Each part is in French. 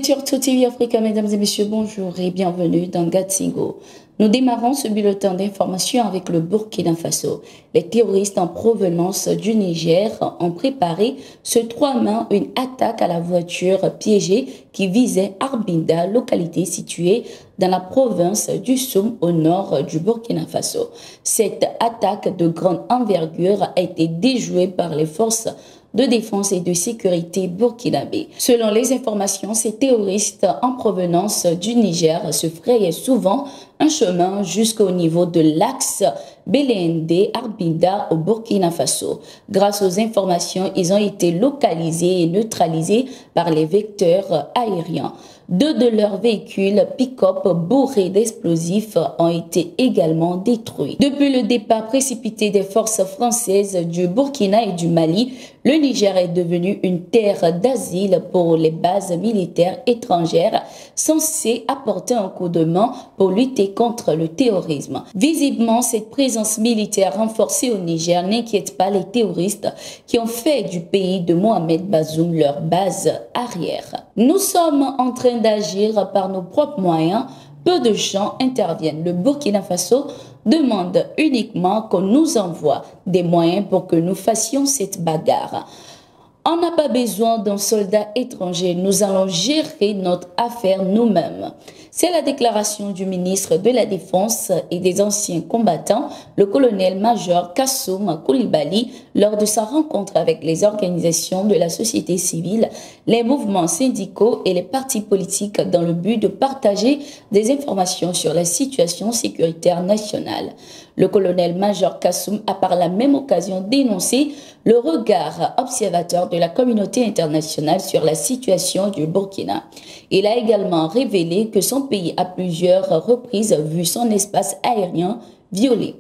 sur TV Africa, mesdames et messieurs, bonjour et bienvenue dans Gatsingo. Nous démarrons ce bulletin d'information avec le Burkina Faso. Les terroristes en provenance du Niger ont préparé ce 3 mai une attaque à la voiture piégée qui visait Arbinda, localité située dans la province du Soum au nord du Burkina Faso. Cette attaque de grande envergure a été déjouée par les forces de défense et de sécurité burkinabé. Selon les informations, ces terroristes en provenance du Niger se frayaient souvent un chemin jusqu'au niveau de l'axe Belende-Arbinda au Burkina Faso. Grâce aux informations, ils ont été localisés et neutralisés par les vecteurs aériens. 2 de leurs véhicules pick-up bourrés d'explosifs ont été également détruits. Depuis le départ précipité des forces françaises du Burkina et du Mali, le Niger est devenu une terre d'asile pour les bases militaires étrangères censées apporter un coup de main pour lutter contre le terrorisme. Visiblement, cette présence militaire renforcée au Niger n'inquiète pas les terroristes qui ont fait du pays de Mohamed Bazoum leur base arrière. Nous sommes en train d'agir par nos propres moyens. Peu de gens interviennent. Le Burkina Faso demande uniquement qu'on nous envoie des moyens pour que nous fassions cette bagarre. On n'a pas besoin d'un soldat étranger. Nous allons gérer notre affaire nous-mêmes. C'est la déclaration du ministre de la Défense et des anciens combattants, le colonel-major Kassoum Koulibaly, lors de sa rencontre avec les organisations de la société civile, les mouvements syndicaux et les partis politiques dans le but de partager des informations sur la situation sécuritaire nationale. Le colonel-major Kassoum a par la même occasion dénoncé le regard observateur de la communauté internationale sur la situation du Burkina. Il a également révélé que son pays a plusieurs reprises vu son espace aérien violé.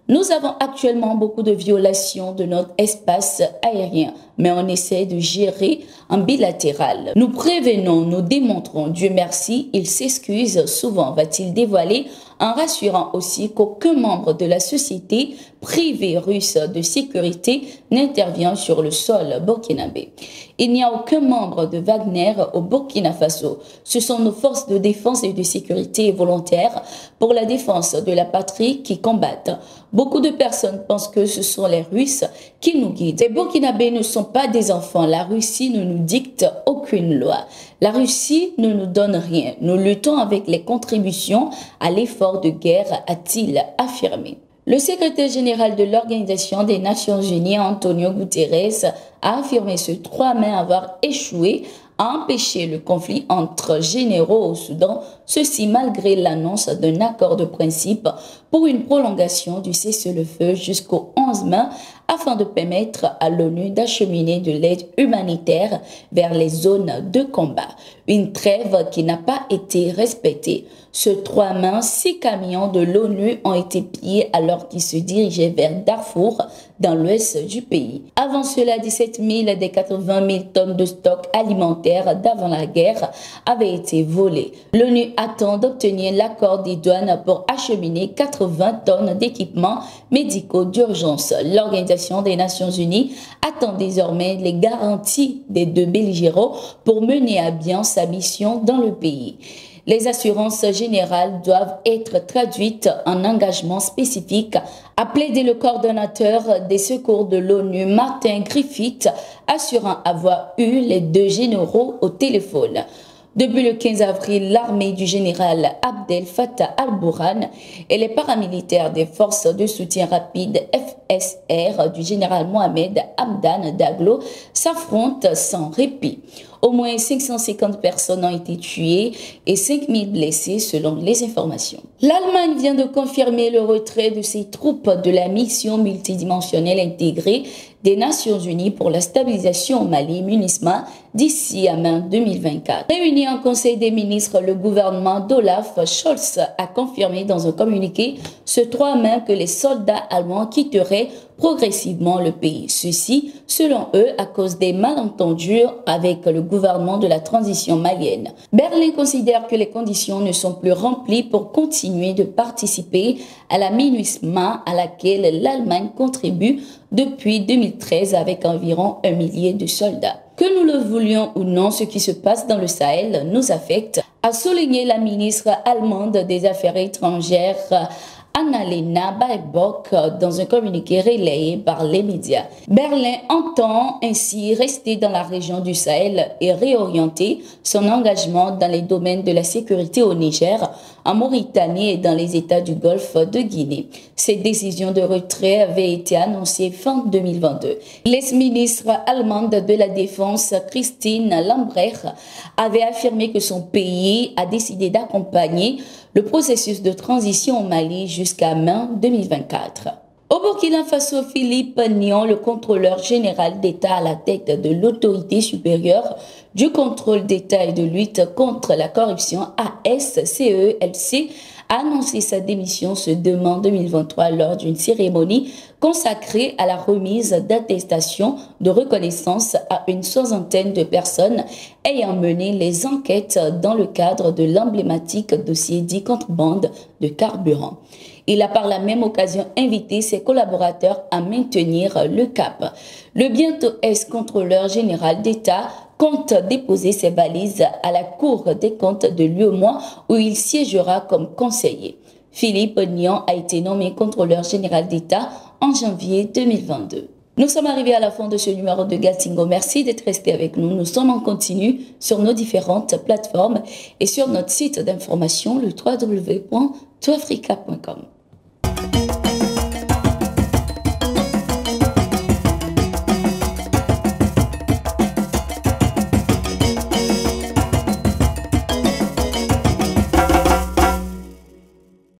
Nous avons actuellement beaucoup de violations de notre espace aérien, mais on essaie de gérer en bilatéral. Nous prévenons, nous démontrons, Dieu merci, il s'excuse souvent, va-t-il dévoiler, en rassurant aussi qu'aucun membre de la société privée russe de sécurité n'intervient sur le sol burkinabé. Il n'y a aucun membre de Wagner au Burkina Faso. Ce sont nos forces de défense et de sécurité volontaires pour la défense de la patrie qui combattent. Beaucoup de personnes pensent que ce sont les Russes qui nous guident. Les Burkinabés ne sont pas des enfants. La Russie ne nous dicte aucune loi. La Russie ne nous donne rien. Nous luttons avec les contributions à l'effort de guerre, a-t-il affirmé. Le secrétaire général de l'Organisation des Nations Unies, Antonio Guterres, a affirmé ce 3 mai avoir échoué à empêcher le conflit entre généraux au Soudan, ceci malgré l'annonce d'un accord de principe pour une prolongation du cessez-le-feu jusqu'au 11 mai afin de permettre à l'ONU d'acheminer de l'aide humanitaire vers les zones de combat. Une trêve qui n'a pas été respectée. Ce 3 mai, 6 camions de l'ONU ont été pillés alors qu'ils se dirigeaient vers Darfour, dans l'ouest du pays. Avant cela, 17 000 des 80 000 tonnes de stock alimentaire d'avant la guerre avaient été volées. L'ONU attend d'obtenir l'accord des douanes pour acheminer 80 tonnes d'équipements médicaux d'urgence. L'Organisation des Nations Unies attend désormais les garanties des 2 belligérants pour mener à bien sa mission dans le pays. Les assurances générales doivent être traduites en engagements spécifiques, a plaidé le coordonnateur des secours de l'ONU, Martin Griffiths, assurant avoir eu les 2 généraux au téléphone. Depuis le 15 avril, l'armée du général Abdel Fattah al-Burhan et les paramilitaires des forces de soutien rapide FSR du général Mohamed Hamdan Daglo s'affrontent sans répit. Au moins 550 personnes ont été tuées et 5000 blessés selon les informations. L'Allemagne vient de confirmer le retrait de ses troupes de la mission multidimensionnelle intégrée des Nations Unies pour la stabilisation au Mali, MINUSMA, d'ici à mai 2024. Réuni en Conseil des ministres, le gouvernement d'Olaf Scholz a confirmé dans un communiqué ce 3 mai que les soldats allemands quitteraient progressivement le pays. Ceci, selon eux, à cause des malentendus avec le gouvernement de la transition malienne. Berlin considère que les conditions ne sont plus remplies pour continuer de participer à la MINUSMA à laquelle l'Allemagne contribue depuis 2013 avec environ 1 millier de soldats. Que nous le voulions ou non, ce qui se passe dans le Sahel nous affecte, a souligné la ministre allemande des Affaires étrangères Annalena Baerbock dans un communiqué relayé par les médias. Berlin entend ainsi rester dans la région du Sahel et réorienter son engagement dans les domaines de la sécurité au Niger, en Mauritanie et dans les États du Golfe de Guinée. Cette décision de retrait avait été annoncée fin 2022. L'ex-ministre allemande de la Défense, Christine Lambrecht, avait affirmé que son pays a décidé d'accompagner le processus de transition au Mali jusqu'à mai 2024. Au Burkina Faso, Philippe Nion, le contrôleur général d'État à la tête de l'autorité supérieure du contrôle d'État et de lutte contre la corruption ASCELC, a annoncé sa démission ce 2 mai 2023 lors d'une cérémonie consacrée à la remise d'attestations de reconnaissance à une soixantaine de personnes ayant mené les enquêtes dans le cadre de l'emblématique dossier dit contrebande de carburant. Il a par la même occasion invité ses collaborateurs à maintenir le cap. Le bientôt ex-contrôleur général d'État compte déposer ses valises à la Cour des comptes de l'UEMOA où il siégera comme conseiller. Philippe Nion a été nommé contrôleur général d'État en janvier 2022. Nous sommes arrivés à la fin de ce numéro de Galtingo. Merci d'être resté avec nous. Nous sommes en continu sur nos différentes plateformes et sur notre site d'information, le www.toafrica.com.